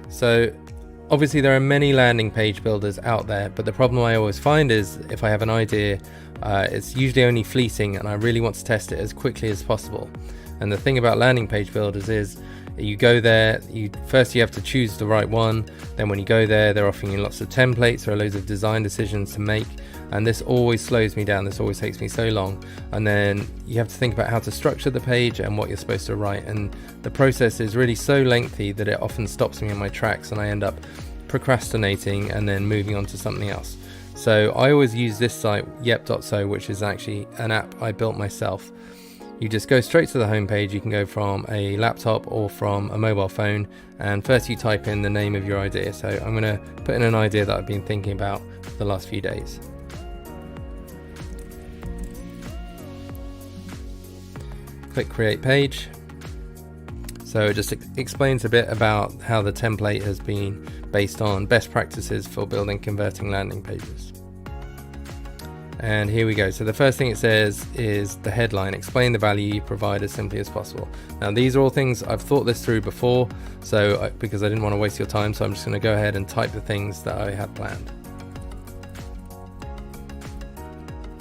So obviously there are many landing page builders out there, but the problem I always find is if I have an idea, it's usually only fleeting and I really want to test it as quickly as possible. And the thing about landing page builders is you go there, first you have to choose the right one. Then when you go there, they're offering you lots of templates or loads of design decisions to make. And this always slows me down. This always takes me so long. And then you have to think about how to structure the page and what you're supposed to write. And the process is really so lengthy that it often stops me in my tracks and I end up procrastinating and then moving on to something else. So I always use this site, Yep.so, which is actually an app I built myself. You just go straight to the homepage. You can go from a laptop or from a mobile phone, and first you type in the name of your idea. So I'm going to put in an idea that I've been thinking about for the last few days. Click create page. So it just explains a bit about how the template has been based on best practices for building converting landing pages. And here we go. So the first thing it says is the headline: explain the value you provide as simply as possible. Now these are all things I've thought this through before, so because I didn't want to waste your time, so I'm just going to go ahead and type the things that I had planned.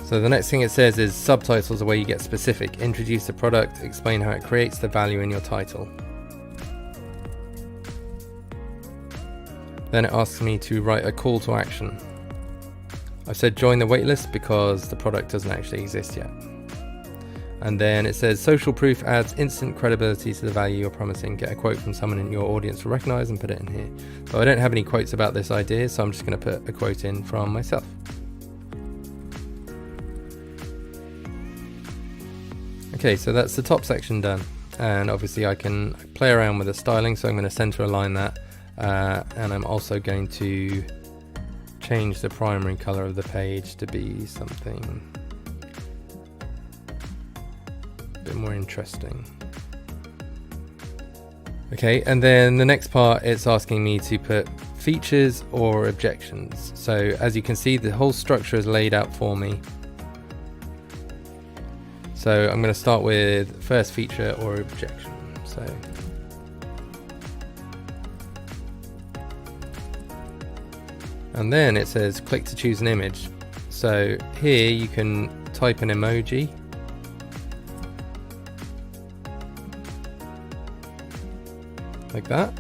So the next thing it says is subtitles are where you get specific. Introduce the product, explain how it creates the value in your title. Then it asks me to write a call to action. I've said join the waitlist because the product doesn't actually exist yet. And then it says social proof adds instant credibility to the value you're promising. Get a quote from someone in your audience to recognize and put it in here. So I don't have any quotes about this idea, so I'm just going to put a quote in from myself. Okay, so that's the top section done. And obviously I can play around with the styling, so I'm going to center align that. And I'm also going to change the primary color of the page to be something a bit more interesting. Okay, and then the next part, it's asking me to put features or objections. So as you can see, the whole structure is laid out for me. So I'm going to start with first feature or objection. So and then it says click to choose an image. So here you can type an emoji. Like that.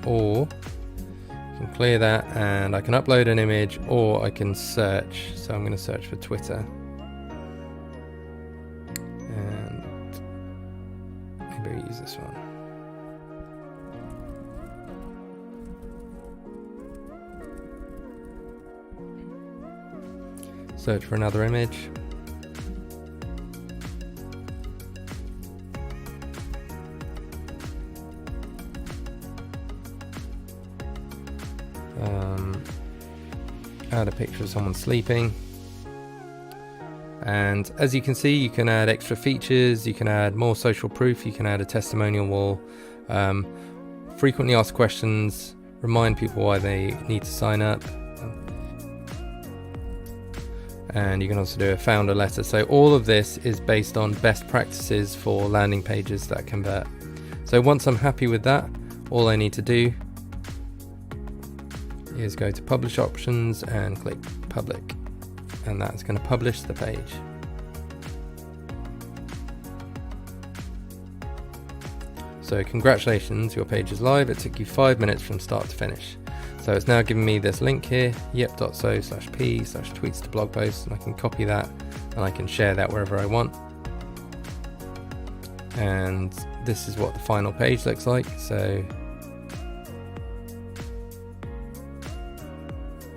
Or you can clear that and I can upload an image, or I can search. So I'm going to search for Twitter. And maybe use this one. Search for another image. Add a picture of someone sleeping. And as you can see, you can add extra features, you can add more social proof, you can add a testimonial wall, frequently asked questions, remind people why they need to sign up. And you can also do a founder letter. So all of this is based on best practices for landing pages that convert. So once I'm happy with that, all I need to do is go to publish options and click public, and that's going to publish the page. So congratulations, your page is live. It took you 5 minutes from start to finish. So it's now giving me this link here, yep.so/p/tweets to blog posts, and I can copy that and I can share that wherever I want. And this is what the final page looks like. So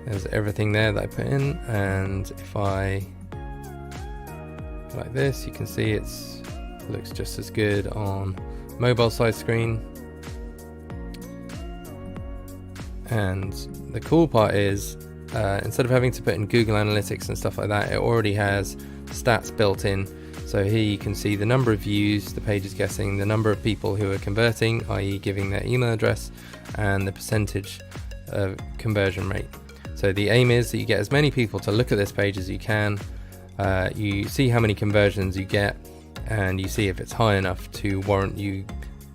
there's everything there that I put in, and if I like this, you can see it looks just as good on mobile size screen. And the cool part is instead of having to put in Google Analytics and stuff like that, it already has stats built in. So here you can see the number of views the page is getting, the number of people who are converting, i.e. giving their email address, and the percentage of conversion rate. So the aim is that you get as many people to look at this page as you can. You see how many conversions you get, and you see if it's high enough to warrant you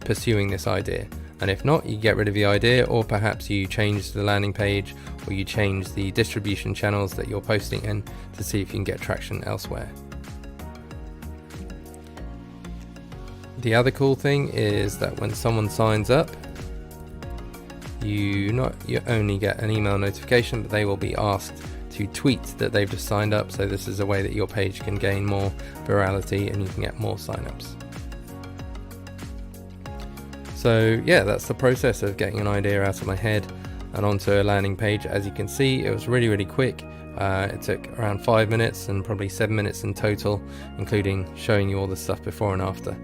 pursuing this idea. And if not, you get rid of the idea, or perhaps you change the landing page, or you change the distribution channels that you're posting in to see if you can get traction elsewhere. The other cool thing is that when someone signs up, you only get an email notification, but they will be asked to tweet that they've just signed up. So this is a way that your page can gain more virality and you can get more signups. So yeah, that's the process of getting an idea out of my head and onto a landing page. As you can see, it was really quick. It took around 5 minutes and probably 7 minutes in total, including showing you all the stuff before and after.